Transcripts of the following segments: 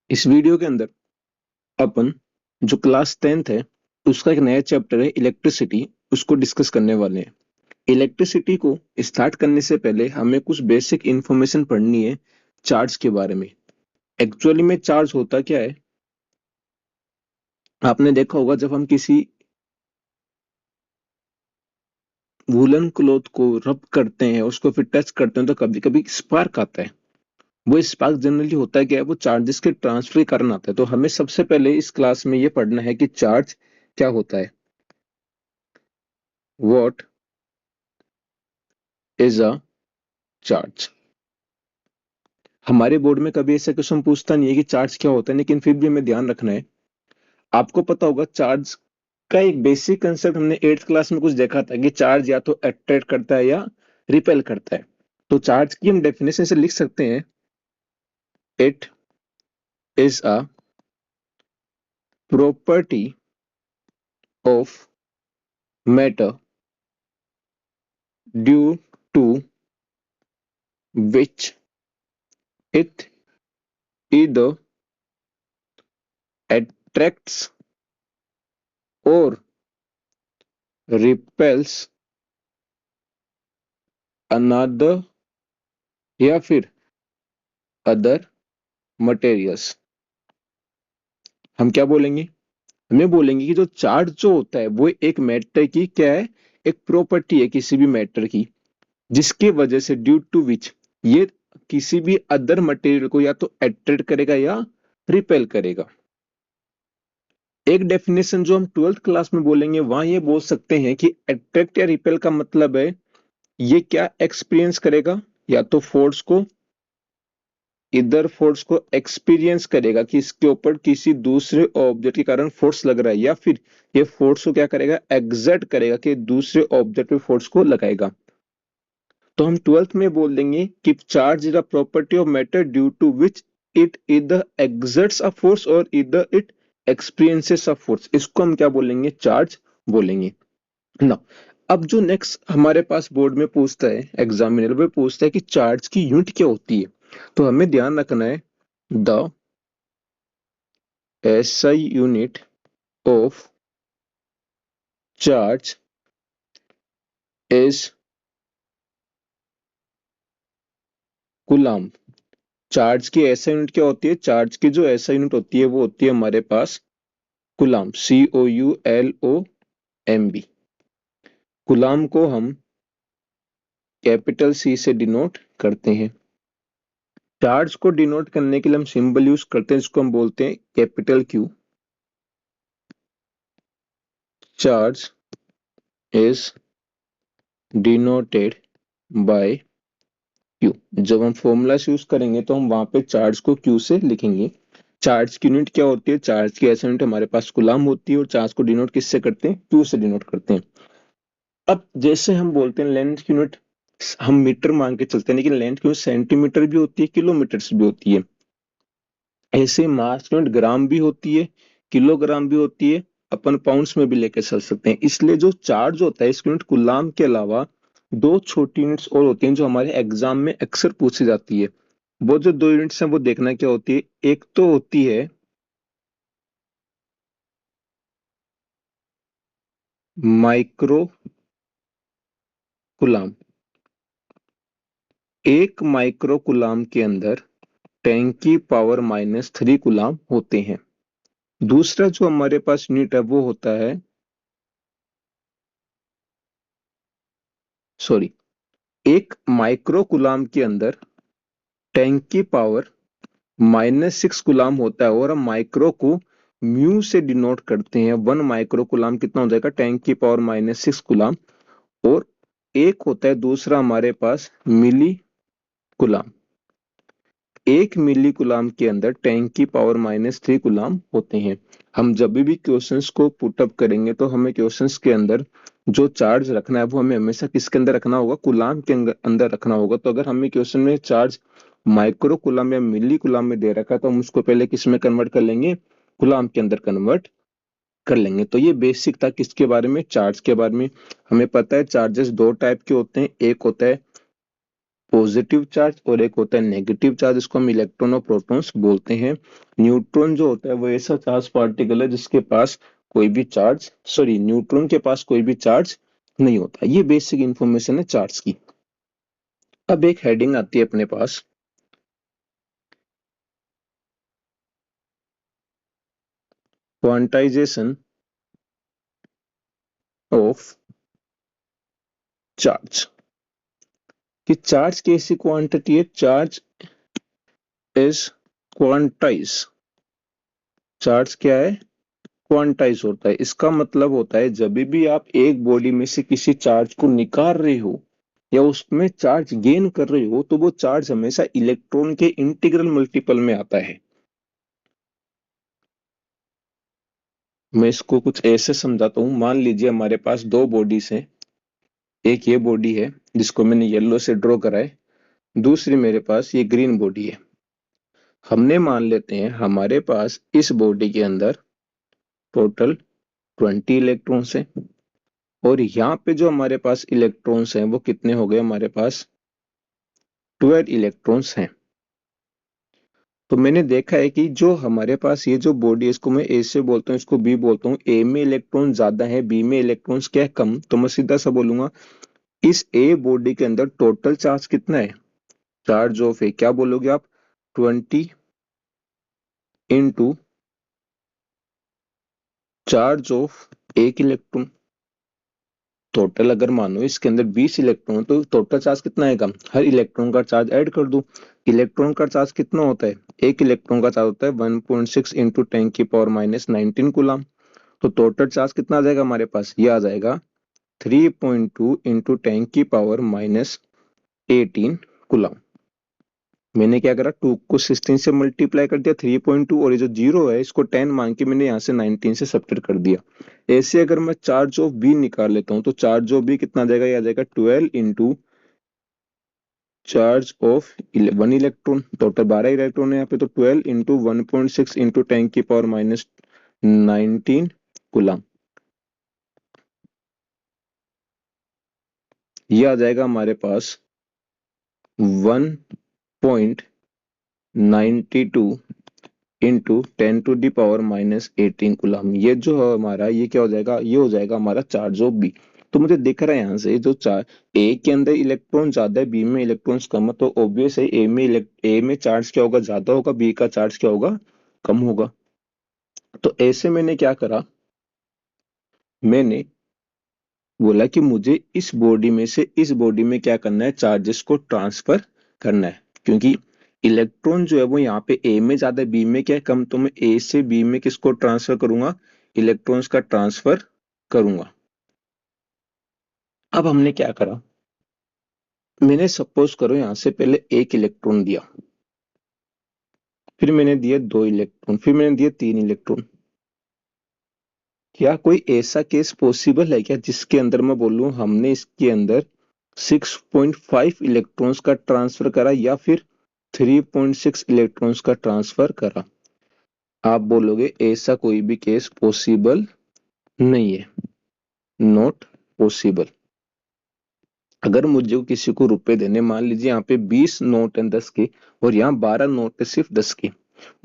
इस वीडियो के अंदर अपन जो क्लास 10th है उसका एक नया चैप्टर है इलेक्ट्रिसिटी, उसको डिस्कस करने वाले हैं। इलेक्ट्रिसिटी को स्टार्ट करने से पहले हमें कुछ बेसिक इंफॉर्मेशन पढ़नी है चार्ज के बारे में। एक्चुअली में चार्ज होता क्या है, आपने देखा होगा जब हम किसी वूलन क्लॉथ को रब करते हैं, उसको फिर टच करते हैं तो कभी कभी स्पार्क आता है। वो स्पार्क जनरली होता है क्या है, वो चार्जेस के ट्रांसफर के कारण आता है। तो हमें सबसे पहले इस क्लास में ये पढ़ना है कि चार्ज क्या होता है। What is a charge. हमारे बोर्ड में कभी ऐसा क्वेश्चन पूछता नहीं है कि चार्ज क्या होता है, लेकिन फिर भी हमें ध्यान रखना है। आपको पता होगा चार्ज का एक बेसिक कंसेप्ट हमने 8th क्लास में कुछ देखा था कि चार्ज या तो अट्रैक्ट करता है या रिपेल करता है। तो चार्ज की हम डेफिनेशन से लिख सकते हैं, it is a property of matter due to which it either attracts or repels another या फिर अदर मटेरियल्स। हम क्या बोलेंगे, हमें बोलेंगे कि जो चार्ज जो होता है वो एक मैटर की क्या है, एक प्रॉपर्टी है किसी भी मैटर की, जिसकी वजह से ड्यू टू विच ये किसी भी अदर मटेरियल को या तो अट्रैक्ट करेगा या रिपेल करेगा। एक डेफिनेशन जो हम 12th क्लास में बोलेंगे वहां ये बोल सकते हैं कि अट्रैक्ट या रिपेल का मतलब है ये क्या एक्सपीरियंस करेगा, या तो फोर्स को, इधर फोर्स को एक्सपीरियंस करेगा कि इसके ऊपर किसी दूसरे ऑब्जेक्ट के कारण फोर्स लग रहा है, या फिर ये फोर्स को क्या करेगा, एग्जर्ट करेगा कि दूसरे ऑब्जेक्ट पे फोर्स को लगाएगा। तो हम 12th में बोल देंगे कि charge is a property of matter due to which it either exerts a force और either it experiences a force. इसको हम क्या बोलेंगे, चार्ज बोलेंगे ना। अब जो नेक्स्ट हमारे पास बोर्ड में पूछता है, एग्जामिनर में पूछता है कि चार्ज की यूनिट क्या होती है। तो हमें ध्यान रखना है, the SI unit of charge is coulomb. Charge की एसआई यूनिट क्या होती है, चार्ज की जो एसआई यूनिट होती है वो होती है हमारे पास कूलम, COULOMB। कूलम को हम कैपिटल C से डिनोट करते हैं। चार्ज को डिनोट करने के लिए हम सिंबल यूज करते हैं, जिसको हम बोलते हैं capital Q। Charge is denoted by Q। जब हम फॉर्मूला यूज करेंगे तो हम वहां पे चार्ज को Q से लिखेंगे। चार्ज की यूनिट क्या होती है, चार्ज की ऐसी यूनिट हमारे पास कूलम होती है, और चार्ज को डिनोट किससे करते हैं, Q से डिनोट करते हैं। अब जैसे हम बोलते हैं लेंथ की यूनिट हम मीटर मान के चलते हैं, लेकिन लेंथ की यूनिट सेंटीमीटर भी होती है, किलोमीटर भी होती है। ऐसे मास की यूनिट ग्राम भी होती है, किलोग्राम भी होती है, अपन पाउंड्स में भी लेके चल सकते हैं। इसलिए जो चार्ज होता है इसकी यूनिट कूलम के अलावा दो छोटी यूनिट्स और होती हैं जो हमारे एग्जाम में अक्सर पूछी जाती है। वो जो दो यूनिट्स हैं वो देखना क्या होती है, एक तो होती है माइक्रो कूलम। एक माइक्रो कूलम के अंदर 10 की पावर -3 कूलम होते हैं। दूसरा जो हमारे पास यूनिट है वो होता है, सॉरी, एक माइक्रो कूलम के अंदर 10 की पावर -6 कूलम होता है, और हम माइक्रो को म्यू से डिनोट करते हैं। 1 माइक्रो कूलम कितना हो जाएगा, 10 की पावर -6 कूलम। और एक होता है दूसरा हमारे पास मिली कूलम। एक मिली कूलम के अंदर 10 की पावर -3 कूलम होते हैं। हम जब भी क्वेश्चंस को पुटअप करेंगे तो हमें क्वेश्चंस के अंदर जो चार्ज रखना है वो हमें हमेशा किसके अंदर रखना होगा, कूलम के अंदर रखना होगा। तो अगर हमें क्वेश्चन में चार्ज माइक्रो कूलम या मिली कूलम में दे रखा है तो हम उसको पहले किस में कन्वर्ट कर लेंगे, कूलम के अंदर कन्वर्ट कर लेंगे। तो ये बेसिक था किसके बारे में, चार्ज के बारे में। हमें पता है चार्जेस दो टाइप के होते हैं, एक होता है पॉजिटिव चार्ज और एक होता है नेगेटिव चार्ज, इसको हम इलेक्ट्रॉन और प्रोटॉन्स बोलते हैं। न्यूट्रॉन जो होता है वो ऐसा चार्ज पार्टिकल है जिसके पास कोई भी चार्ज, सॉरी, न्यूट्रॉन के पास कोई भी चार्ज नहीं होता। ये बेसिक इंफॉर्मेशन है चार्ज की। अब एक हेडिंग आती है अपने पास, क्वांटाइजेशन ऑफ चार्ज। कि चार्ज कैसी क्वांटिटी है, चार्ज इज क्वांटाइज। चार्ज क्या है, क्वांटाइज होता है। इसका मतलब होता है जब भी आप एक बॉडी में से किसी चार्ज को निकाल रहे हो या उसमें चार्ज गेन कर रहे हो तो वो चार्ज हमेशा इलेक्ट्रॉन के इंटीग्रल मल्टीपल में आता है। मैं इसको कुछ ऐसे समझाता हूं। मान लीजिए हमारे पास दो बॉडीज हैं, एक ये बॉडी है जिसको मैंने येलो से ड्रॉ करा है, दूसरी मेरे पास ये ग्रीन बॉडी है। हमने मान लेते हैं हमारे पास इस बॉडी के अंदर टोटल 20 इलेक्ट्रॉन्स हैं और यहाँ पे जो हमारे पास इलेक्ट्रॉन्स हैं वो कितने हो गए, हमारे पास 12 इलेक्ट्रॉन्स हैं। तो मैंने देखा है कि जो हमारे पास ये जो बॉडी है इसको मैं ए से बोलता हूँ, इसको बी बोलता हूँ। ए में इलेक्ट्रॉन ज्यादा है, बी में इलेक्ट्रॉन्स क्या है, कम। तो मैं सीधा सा बोलूंगा इस ए बॉडी के अंदर टोटल चार्ज कितना है, चार्ज ऑफ ए क्या बोलोगे आप, 20 इंटू चार्ज ऑफ एक इलेक्ट्रॉन। टोटल अगर मानो इसके अंदर 20 इलेक्ट्रॉन तो टोटल चार्ज कितना आएगा, हर इलेक्ट्रॉन का चार्ज ऐड कर दो। इलेक्ट्रॉन का चार्ज कितना होता है, एक इलेक्ट्रॉन का चार्ज होता है 1.6 इंटू 10⁻⁻19 कूलम। तो टोटल चार्ज कितना आ जाएगा हमारे पास, ये आ जाएगा 3.2 इंटू 10⁻18 कूलम। मैंने क्या करा, 2 को 16 से मल्टीप्लाई कर दिया, 3.2, और ये जो जीरो है इसको 10 मान के मैंने यहाँ से 19 से सब्ट्रैक्ट कर दिया। ऐसे अगर मैं चार्ज ऑफ बी निकाल लेता हूँ तो चार्ज ऑफ बी कितना आ जाएगा, ये आ जाएगा 12 into charge of 1 electron. Total 12 electron है यहाँ पे, तो 12 इंटू 1.6 इंटू 10⁻⁻19 कूलम। ये आ जाएगा हमारे पास 1.92 इंटू 10⁻⁻18 कूलम। ये जो है हमारा, ये क्या हो जाएगा, ये हो जाएगा हमारा चार्ज ऑफ बी। तो मुझे दिख रहा है यहाँ से जो चार्ज ए के अंदर इलेक्ट्रॉन ज्यादा है, बी में इलेक्ट्रॉन्स कम है, तो ऑब्वियस है ए में चार्ज क्या होगा, ज्यादा होगा, बी का चार्ज क्या होगा, कम होगा। तो ऐसे मैंने क्या करा, मैंने बोला कि मुझे इस बॉडी में से इस बॉडी में क्या करना है, चार्जेस को ट्रांसफर करना है। क्योंकि इलेक्ट्रॉन जो है वो यहाँ पे ए में ज्यादा है, बी में क्या है, कम। तो मैं ए से बी में किसको ट्रांसफर करूंगा, इलेक्ट्रॉन्स का ट्रांसफर करूंगा। अब हमने क्या करा, मैंने सपोज करो यहां से पहले एक इलेक्ट्रॉन दिया, फिर मैंने दिए 2 इलेक्ट्रॉन, फिर मैंने दिए 3 इलेक्ट्रॉन। क्या कोई ऐसा केस पॉसिबल है क्या जिसके अंदर मैं बोलूं हमने इसके अंदर 6.5 इलेक्ट्रॉन्स का ट्रांसफर करा या फिर 3.6 इलेक्ट्रॉन्स का ट्रांसफर करा। आप बोलोगे ऐसा कोई भी केस पॉसिबल नहीं है, नॉट पॉसिबल। अगर मुझे किसी को रुपए देने, मान लीजिए यहाँ पे 20 नोट हैं 10 के और यहाँ 12 नोट है सिर्फ 10 के,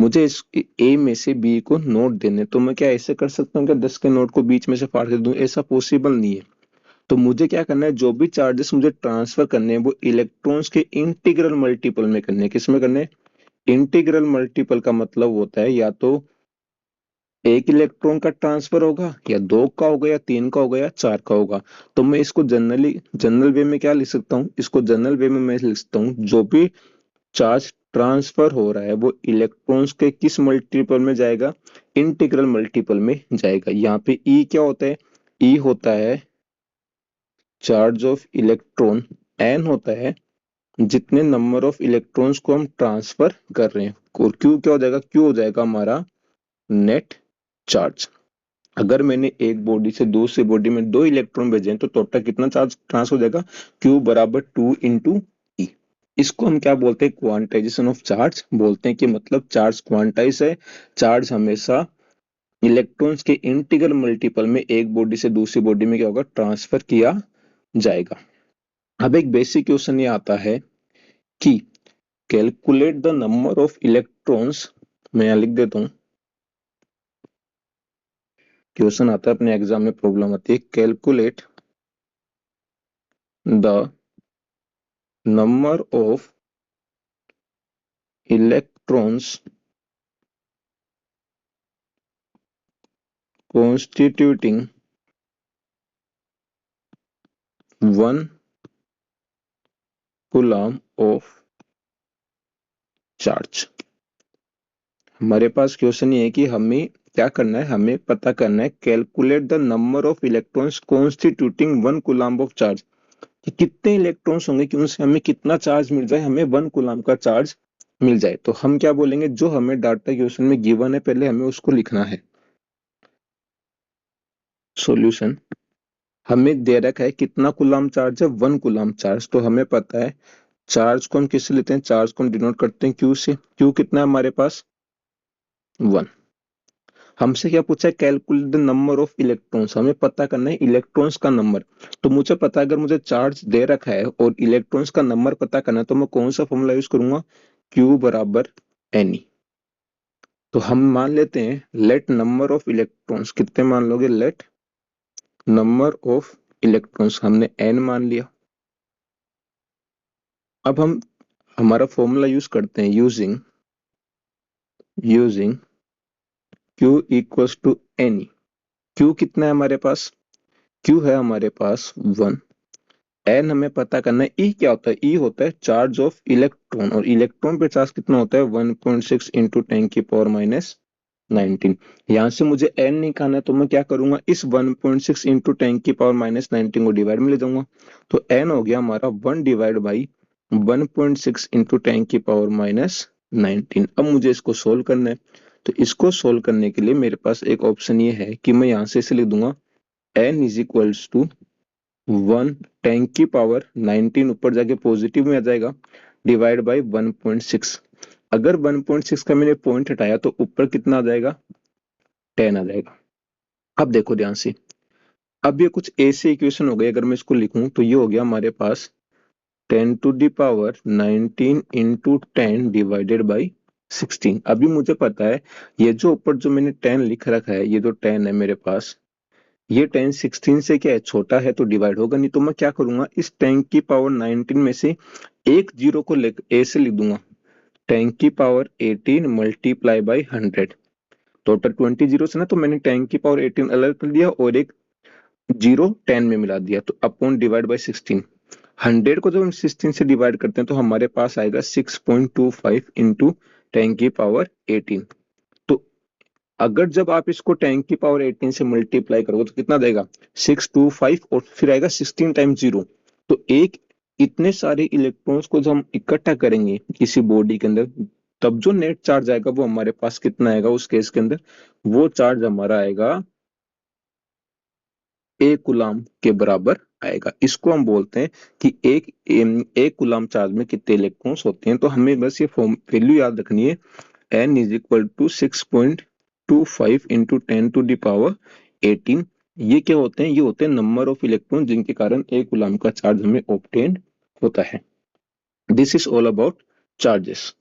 मुझे इस ए में से बी को नोट देने, तो मैं क्या ऐसे कर सकता हूँ क्या 10 के नोट को बीच में से फाड़ के दूं, ऐसा पॉसिबल नहीं है। तो मुझे क्या करना है, जो भी चार्जेस मुझे ट्रांसफर करने हैं वो इलेक्ट्रॉन्स के इंटीग्रल मल्टीपल में करने हैं। किस में करने हैं, इंटीग्रल मल्टीपल का मतलब होता है या तो एक इलेक्ट्रॉन का ट्रांसफर होगा या 2 का होगा या 3 का होगा या 4 का होगा। तो मैं इसको जनरल वे में क्या लिख सकता हूँ, इसको जनरल वे में मैं लिख सकता हूँ जो भी चार्ज ट्रांसफर हो रहा है वो इलेक्ट्रॉन्स के किस मल्टीपल में जाएगा, इंटीग्रल मल्टीपल में जाएगा। यहाँ पे ई क्या होता है, ई होता है चार्ज ऑफ इलेक्ट्रॉन, एन होता है जितने नंबर ऑफ इलेक्ट्रॉन्स को हम ट्रांसफर कर रहे हैं, और क्यू क्या हो जाएगा, क्यू हो जाएगा हमारा नेट चार्ज। अगर मैंने एक बॉडी से दूसरी बॉडी में 2 इलेक्ट्रॉन भेजे तो टोटल कितना चार्ज ट्रांसफर हो जाएगा, Q बराबर 2 इंटू ई। इसको हम क्या बोलते हैं, क्वांटाइजेशन ऑफ चार्ज बोलते हैं। कि मतलब चार्ज क्वांटाइज है, चार्ज हमेशा इलेक्ट्रॉन्स के इंटीग्रल मल्टीपल में एक बॉडी से दूसरी बॉडी में क्या होगा, ट्रांसफर किया जाएगा। अब एक बेसिक क्वेश्चन ये आता है कि calculate the number of electrons, मैं यहां लिख देता हूं, क्वेश्चन आता है अपने एग्जाम में, प्रॉब्लम आती है, calculate the number of electrons constituting 1 coulomb of charge. हमारे पास क्वेश्चन ये है कि हमें क्या करना है, हमें पता करना है calculate the number of electrons constituting 1 coulomb of charge, कि कितने इलेक्ट्रॉन्स होंगे कि उनसे हमें कितना चार्ज मिल जाए, हमें 1 कूलम्ब का चार्ज मिल जाए। तो हम क्या बोलेंगे, जो हमें डाटा क्वेश्चन में गिवन है पहले हमें उसको लिखना है। सॉल्यूशन, हमें दे रखा है कितना कूलम्ब चार्ज है, 1 कूलम्ब चार्ज। तो हमें पता है चार्ज को हम किससे लेते हैं, चार्ज को हम डिनोट करते हैं क्यू से। क्यू कितना है हमारे पास, 1। हमसे क्या पूछा है, calculate the number of electrons, हमें पता करना है इलेक्ट्रॉन्स का नंबर। तो मुझे पता है अगर मुझे चार्ज दे रखा है और इलेक्ट्रॉन्स का नंबर पता करना है तो मैं कौन सा फॉर्मूला यूज करूंगा, Q बराबर N। तो हम मान लेते हैं लेट नंबर ऑफ इलेक्ट्रॉन्स, कितने मान लोगे, लेट नंबर ऑफ इलेक्ट्रॉन्स, हमने N मान लिया। अब हम हमारा फॉर्मूला यूज करते हैं, using Q equals to N। Q कितना है हमारे पास, Q है हमारे पास 1। एन हमें पता करना है, ई क्या होता है, ई होता है चार्ज ऑफ इलेक्ट्रॉन, और इलेक्ट्रॉन पे चार्ज कितना होता है, 1.6 इंटू 10 की पावर माइनस 19। यहाँ से मुझे एन निकालना है तो मैं क्या करूंगा, इस 1.6 इंटू 10 की पावर माइनस 19 को डिवाइड में ले जाऊंगा। तो एन हो गया हमारा 1 डिवाइड बाई 1.6 इंटू 10 की पावर माइनस 19। अब मुझे इसको सोल्व करना है, तो इसको सोल्व करने के लिए मेरे पास एक ऑप्शन ये है कि मैं यहाँ से इसे लिख दूंगा एन इज इक्वल्स टू 1 10 की पावर 19 ऊपर जाके पॉजिटिव में आ जाएगा, डिवाइड बाई 1.6। अगर 1.6 का मैंने पॉइंट हटाया तो ऊपर कितना आ जाएगा, 10 आ जाएगा। अब देखो ध्यान से, अब ये कुछ ऐसे इक्वेशन हो गए, अगर मैं इसको लिखूं तो ये हो गया हमारे पास 10 to the power 19 into 10 divided by 16। अभी मुझे पता है ये जो ऊपर जो मैंने 10 लिख रखा है, ये जो 10 है मेरे पास, ये 10 16 से क्या है, छोटा है तो डिवाइड होगा नहीं। तो मैं क्या करूंगा, इस 10 की पावर 19 में से एक जीरो को लेकर ए से लिख दूंगा, 10 की power 18 multiply by 100। Total 20 zero से ना, तो मैंने 10 की पावर 18 अलग कर दिया और एक जीरो 10 में मिला दिया, तो अपॉन डिवाइड बाई 16। 100 को जब हम 16 से डिवाइड करते हैं तो हमारे पास आएगा 6.25 इंटू 10 की पावर 18। तो अगर जब आप इसको 10 की पावर 18 से मल्टीप्लाई करोगे तो कितना देगा, 625, और फिर आएगा 16 टाइम्स 0। तो एक इतने सारे इलेक्ट्रॉन्स को जब हम इकट्ठा करेंगे किसी बॉडी के अंदर, तब जो नेट चार्ज आएगा वो हमारे पास कितना आएगा, उस केस के अंदर वो चार्ज हमारा आएगा एक कूलम्ब के बराबर आएगा। इसको हम बोलते हैं कि एक कूलम्ब चार्ज में कितने इलेक्ट्रॉन्स होते हैं। तो हमें बस ये वैल्यू याद रखनी है, n is equal to 6.25 into 10 to the power 18। ये क्या होते हैं, ये होते हैं नंबर ऑफ इलेक्ट्रॉन जिनके कारण एक कूलम्ब का चार्ज हमें ऑब्टेन होता है। This is all about charges.